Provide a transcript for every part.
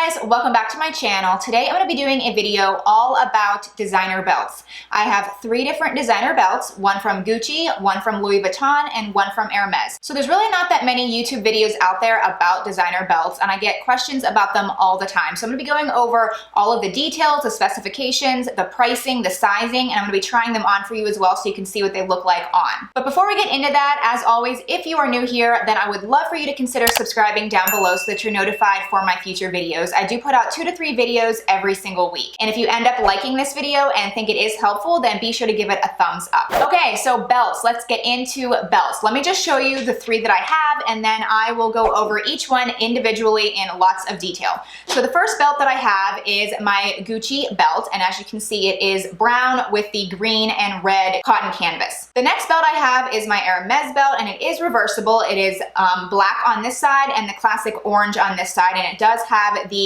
guys, welcome back to my channel. Today I'm going to be doing a video all about designer belts. I have 3 different designer belts, one from Gucci, one from Louis Vuitton, and one from Hermes. So there's really not that many YouTube videos out there about designer belts, and I get questions about them all the time. So I'm going to be going over all of the details, the specifications, the pricing, the sizing, and I'm going to be trying them on for you as well so you can see what they look like on. But before we get into that, as always, if you are new here, then I would love for you to consider subscribing down below so that you're notified for my future videos. I do put out 2 to 3 videos every single week. And if you end up liking this video and think it is helpful, then be sure to give it a thumbs up. Okay, so belts, let's get into belts. Let me just show you the 3 that I have, and then I will go over each one individually in lots of detail. So the first belt that I have is my Gucci belt, and as you can see, it is brown with the green and red cotton canvas. The next belt I have is my Hermes belt, and it is reversible. It is black on this side and the classic orange on this side, and it does have the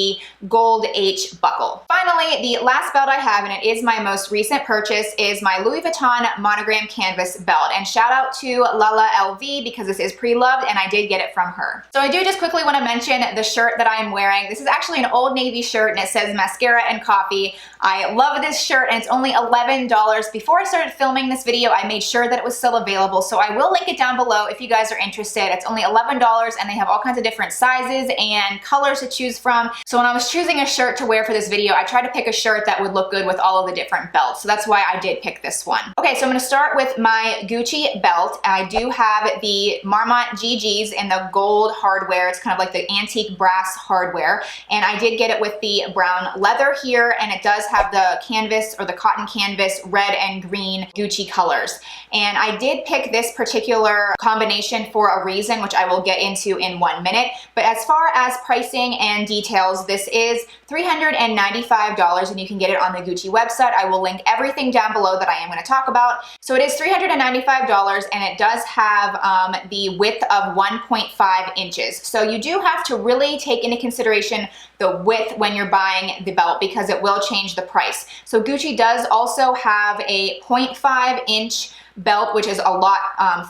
gold H buckle. Finally, the last belt I have, and it is my most recent purchase, is my Louis Vuitton monogram canvas belt. And shout out to Lala LV because this is pre-loved and I did get it from her. So I do just quickly want to mention the shirt that I am wearing. This is actually an Old Navy shirt and it says mascara and coffee. I love this shirt and it's only $11. Before I started filming this video, I made sure that it was still available. So I will link it down below if you guys are interested. It's only $11 and they have all kinds of different sizes and colors to choose from. So when I was choosing a shirt to wear for this video, I tried to pick a shirt that would look good with all of the different belts. So that's why I did pick this one. Okay, so I'm gonna start with my Gucci belt. I do have the Marmont GGs in the gold hardware. It's kind of like the antique brass hardware. And I did get it with the brown leather here, and it does have the canvas or the cotton canvas red and green Gucci colors. And I did pick this particular combination for a reason, which I will get into in 1 minute. But as far as pricing and details, this is $395 and you can get it on the Gucci website. I will link everything down below that I am going to talk about. So it is $395 and it does have the width of 1.5 inches. So you do have to really take into consideration the width when you're buying the belt because it will change the price. So Gucci does also have a 0.5 inch belt, which is a lot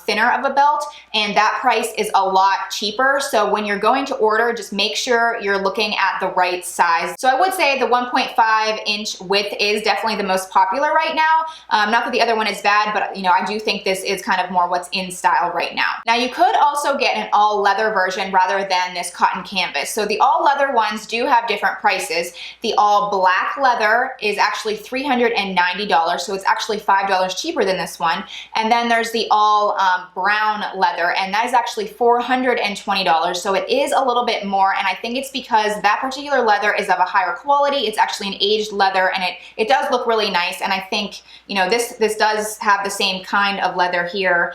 thinner of a belt, and that price is a lot cheaper. So when you're going to order, just make sure you're looking at the right size. So I would say the 1.5 inch width is definitely the most popular right now. Not that the other one is bad, but you know, I do think this is kind of more what's in style right now. Now you could also get an all leather version rather than this cotton canvas. So the all leather ones do have different prices. The all black leather is actually $390, so it's actually $5 cheaper than this one. And then there's the all brown leather, and that is actually $420. So it is a little bit more, and I think it's because that particular leather is of a higher quality. It's actually an aged leather, and it does look really nice. And I think, you know, this does have the same kind of leather here.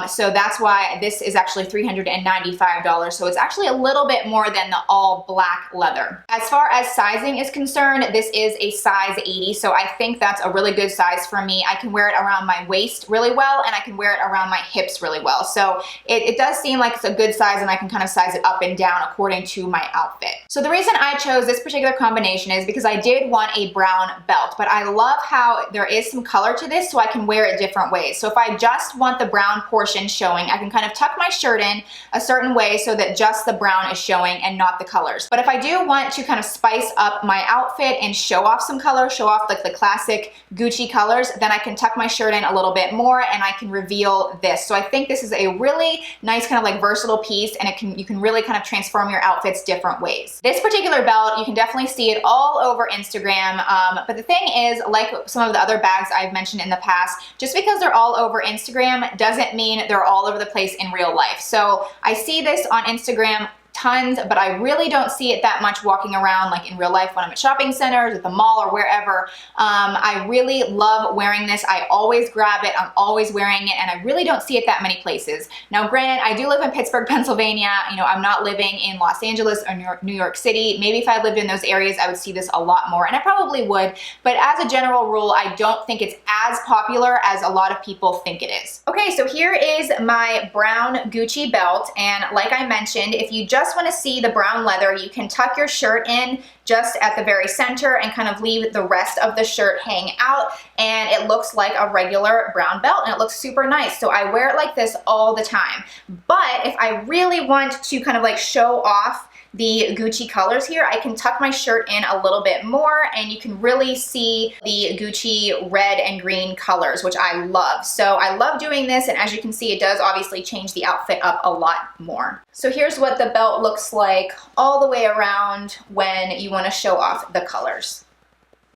So that's why this is actually $395. So it's actually a little bit more than the all black leather. As far as sizing is concerned, this is a size 80. So I think that's a really good size for me. I can wear it around my waist really well, and I can wear it around my hips really well. So it does seem like it's a good size, and I can kind of size it up and down according to my outfit. So the reason I chose this particular combination is because I did want a brown belt, but I love how there is some color to this, so I can wear it different ways. So if I just want the brown portion showing, I can kind of tuck my shirt in a certain way so that just the brown is showing and not the colors. But if I do want to kind of spice up my outfit and show off some color, show off like the classic Gucci colors, then I can tuck my shirt in a little bit more and I can reveal this. So I think this is a really nice kind of like versatile piece, and you can really kind of transform your outfits different ways. This particular belt, you can definitely see it all over Instagram, but the thing is, like some of the other bags I've mentioned in the past, just because they're all over Instagram doesn't mean they're all over the place in real life. So I see this on Instagram tons, but I really don't see it that much walking around like in real life when I'm at shopping centers, at the mall, or wherever. I really love wearing this. I always grab it. I'm always wearing it, and I really don't see it that many places. Now, granted, I do live in Pittsburgh, Pennsylvania. You know, I'm not living in Los Angeles or New York City. Maybe if I lived in those areas, I would see this a lot more, and I probably would. But as a general rule, I don't think it's as popular as a lot of people think it is. Okay, so here is my brown Gucci belt, and like I mentioned, if you just want to see the brown leather, you can tuck your shirt in just at the very center and kind of leave the rest of the shirt hang out, and it looks like a regular brown belt, and it looks super nice. So I wear it like this all the time. But if I really want to kind of like show off the Gucci colors here, I can tuck my shirt in a little bit more and you can really see the Gucci red and green colors, which I love. So I love doing this, and as you can see, it does obviously change the outfit up a lot more. So here's what the belt looks like all the way around when you want to show off the colors.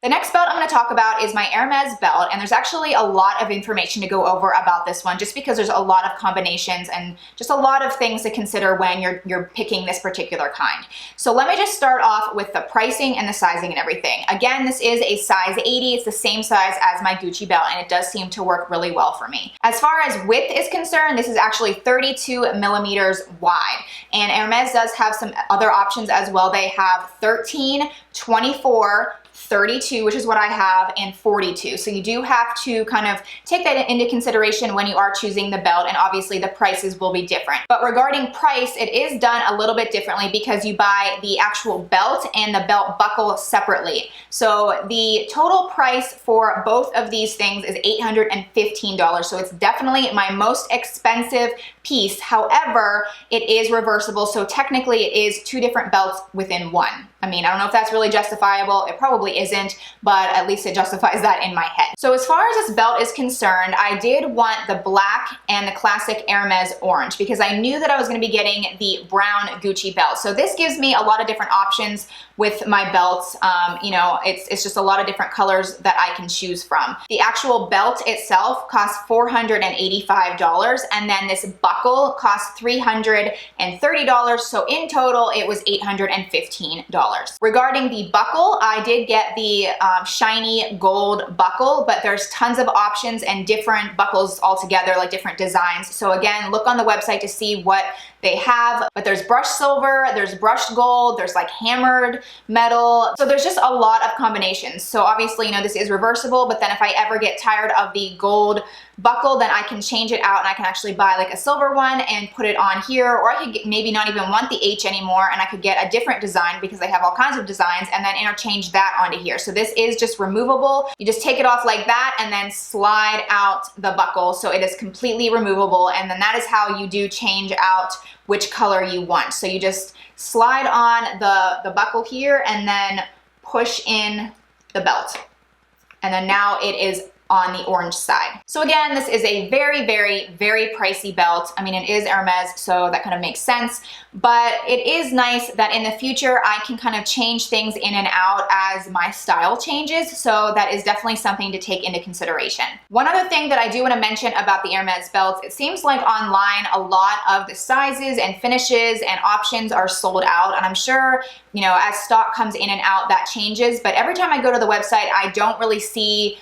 The next belt I'm going to talk about is my Hermes belt, and there's actually a lot of information to go over about this one just because there's a lot of combinations and just a lot of things to consider when you're picking this particular kind. So let me just start off with the pricing and the sizing and everything. Again, this is a size 80. It's the same size as my Gucci belt, and it does seem to work really well for me. As far as width is concerned, this is actually 32 millimeters wide, and Hermes does have some other options as well. They have 13, 24, 32, which is what I have, and 42. So you do have to kind of take that into consideration when you are choosing the belt, and obviously the prices will be different. But regarding price, it is done a little bit differently because you buy the actual belt and the belt buckle separately. So the total price for both of these things is $815. So it's definitely my most expensive piece. However, it is reversible, so technically it is two different belts within one. I mean, I don't know if that's really justifiable. It probably isn't, but at least it justifies that in my head. So as far as this belt is concerned, I did want the black and the classic Hermes orange because I knew that I was going to be getting the brown Gucci belt. So this gives me a lot of different options with my belts. You know, it's just a lot of different colors that I can choose from. The actual belt itself costs $485, and then this buckle costs $330. So in total, it was $815. Regarding the buckle, I did get the shiny gold buckle, but there's tons of options and different buckles altogether, like different designs. So again, look on the website to see what they have, but there's brushed silver, there's brushed gold, there's like hammered metal. So there's just a lot of combinations. So obviously, you know, this is reversible, but then if I ever get tired of the gold buckle, then I can change it out and I can actually buy like a silver one and put it on here, or I could maybe not even want the H anymore and I could get a different design because they have all kinds of designs, and then interchange that onto here. So this is just removable. You just take it off like that and then slide out the buckle, so it is completely removable, and then that is how you do change out which color you want. So you just slide on the buckle here and then push in the belt, and then now it is on the orange side. So again, this is a very, very, very pricey belt. I mean, it is Hermes, so that kind of makes sense, but it is nice that in the future I can kind of change things in and out as my style changes, so that is definitely something to take into consideration. One other thing that I do want to mention about the Hermes belts, it seems like online a lot of the sizes and finishes and options are sold out, and I'm sure, you know, as stock comes in and out, that changes, but every time I go to the website, I don't really see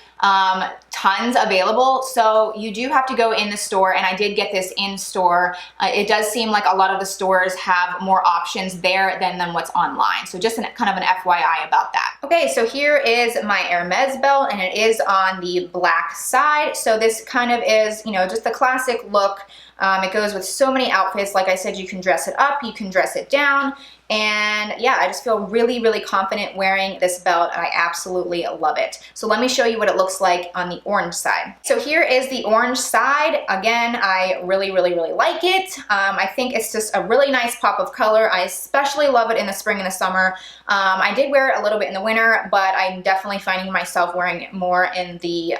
tons available, so you do have to go in the store, and I did get this in store. It does seem like a lot of the stores have more options there than what's online, so just kind of an FYI about that. Okay, so here is my Hermes belt, and it is on the black side, so this kind of is, you know, just the classic look. It goes with so many outfits. Like I said, you can dress it up, you can dress it down, and yeah, I just feel really, really confident wearing this belt, and I absolutely love it. So let me show you what it looks like on the orange side. So here is the orange side. Again, I really, really, really like it. I think it's just a really nice pop of color. I especially love it in the spring and the summer. I did wear it a little bit in the winter, but I'm definitely finding myself wearing it more in the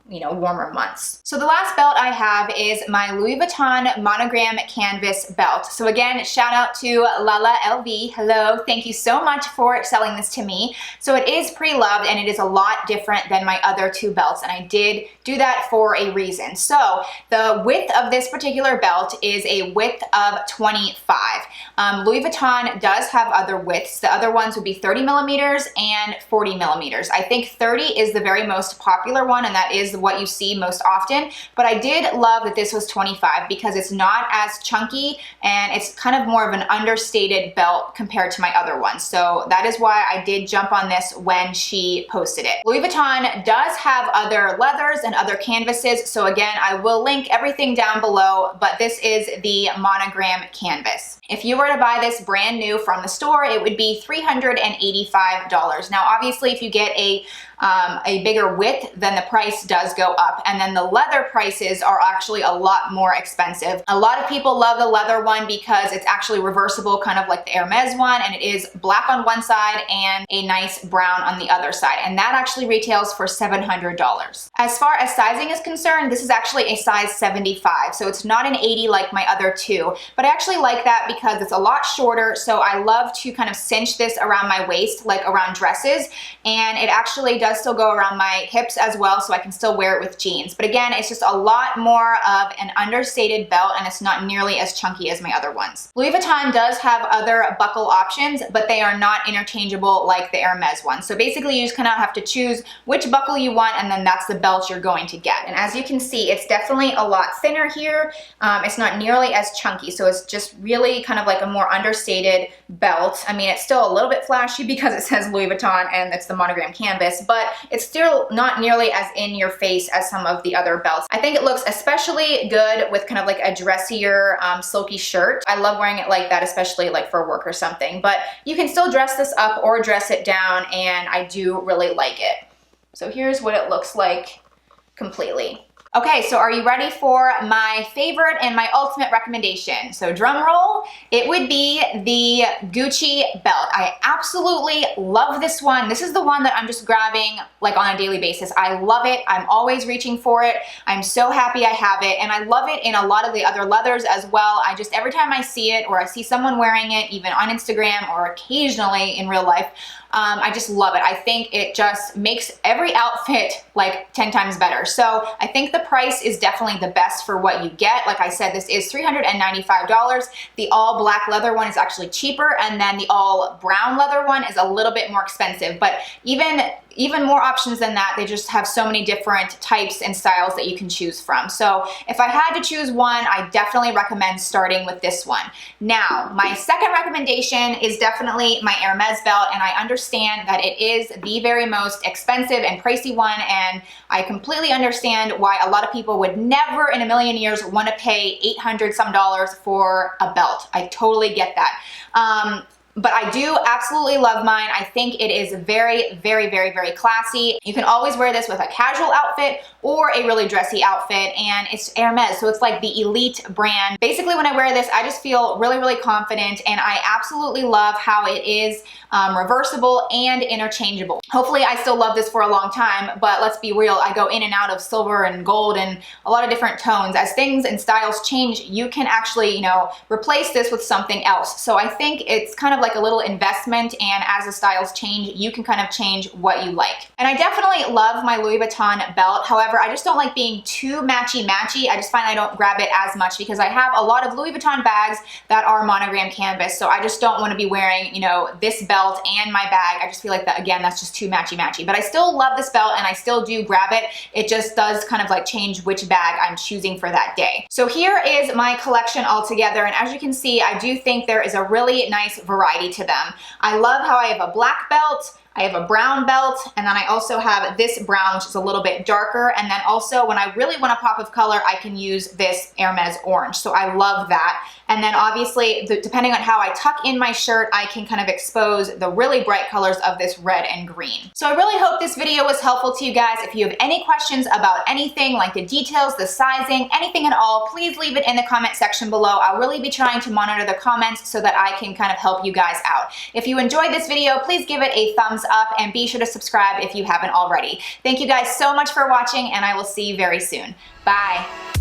you know, warmer months. So the last belt I have is my Louis Vuitton monogram canvas belt. So again, shout out to Lala LV. Hello, thank you so much for selling this to me. So it is pre-loved, and it is a lot different than my other two belts, and I did do that for a reason. So the width of this particular belt is a width of 25. Louis Vuitton does have other widths. The other ones would be 30 millimeters and 40 millimeters. I think 30 is the very most popular one, and that is what you see most often, but I did love that this was 25 because it's not as chunky, and it's kind of more of an understated belt compared to my other ones. So that is why I did jump on this when she posted it. Louis Vuitton does have other leathers and other canvases, so again, I will link everything down below, but this is the monogram canvas. If you were to buy this brand new from the store, it would be $385. Now, obviously, if you get a a bigger width, then the price does go up. And then the leather prices are actually a lot more expensive. A lot of people love the leather one because it's actually reversible, kind of like the Hermes one, and it is black on one side and a nice brown on the other side. And that actually retails for $700. As far as sizing is concerned, this is actually a size 75. So it's not an 80 like my other two, but I actually like that because it's a lot shorter. So I love to kind of cinch this around my waist, like around dresses. And it actually does still go around my hips as well, so I can still wear it with jeans. But again, it's just a lot more of an understated belt, and it's not nearly as chunky as my other ones. Louis Vuitton does have other buckle options, but they are not interchangeable like the Hermes one. So basically you just kind of have to choose which buckle you want, and then that's the belt you're going to get. And as you can see, it's definitely a lot thinner here. It's not nearly as chunky, so it's just really kind of like a more understated belt. I mean, it's still a little bit flashy because it says Louis Vuitton and it's the monogram canvas, but it's still not nearly as in your face as some of the other belts. I think it looks especially good with kind of like a dressier silky shirt. I love wearing it like that, especially like for work or something, but you can still dress this up or dress it down, and I do really like it. So here's what it looks like completely. Okay, so are you ready for my favorite and my ultimate recommendation? So drum roll, it would be the Gucci belt. I absolutely love this one. This is the one that I'm just grabbing like on a daily basis. I love it. I'm always reaching for it. I'm so happy I have it, and I love it in a lot of the other leathers as well. I just, every time I see it or I see someone wearing it, even on Instagram or occasionally in real life, I just love it. I think it just makes every outfit like 10 times better. So I think the price is definitely the best for what you get. Like I said, this is $395. The all black leather one is actually cheaper, and then the all brown leather one is a little bit more expensive. But even more options than that, they just have so many different types and styles that you can choose from. So if I had to choose one, I definitely recommend starting with this one. Now, my second recommendation is definitely my Hermes belt, and I understand that it is the very most expensive and pricey one, and I completely understand why a lot of people would never in a million years want to pay $800 some for a belt. I totally get that. But I do absolutely love mine. I think it is very, very, very, very classy. You can always wear this with a casual outfit or a really dressy outfit, and it's Hermes, so it's like the elite brand. Basically, when I wear this, I just feel really, really confident, and I absolutely love how it is reversible and interchangeable. Hopefully, I still love this for a long time, but let's be real, I go in and out of silver and gold and a lot of different tones. As things and styles change, you can actually, you know, replace this with something else. So I think it's kind of like a little investment, and as the styles change, you can kind of change what you like. And I definitely love my Louis Vuitton belt. However, I just don't like being too matchy-matchy. I just find I don't grab it as much because I have a lot of Louis Vuitton bags that are monogram canvas, so I just don't want to be wearing, you know, this belt and my bag. I just feel like that, again, that's just too matchy-matchy. But I still love this belt, and I still do grab it. It just does kind of like change which bag I'm choosing for that day. So here is my collection all together, and as you can see, I do think there is a really nice variety to them. I love how I have a black belt, I have a brown belt, and then I also have this brown, which is a little bit darker. And then also when I really want a pop of color, I can use this Hermes orange. So I love that. And then obviously, depending on how I tuck in my shirt, I can kind of expose the really bright colors of this red and green. So I really hope this video was helpful to you guys. If you have any questions about anything, like the details, the sizing, anything at all, please leave it in the comment section below. I'll really be trying to monitor the comments so that I can kind of help you guys out. If you enjoyed this video, please give it a thumbs up and be sure to subscribe if you haven't already. Thank you guys so much for watching, and I will see you very soon. Bye.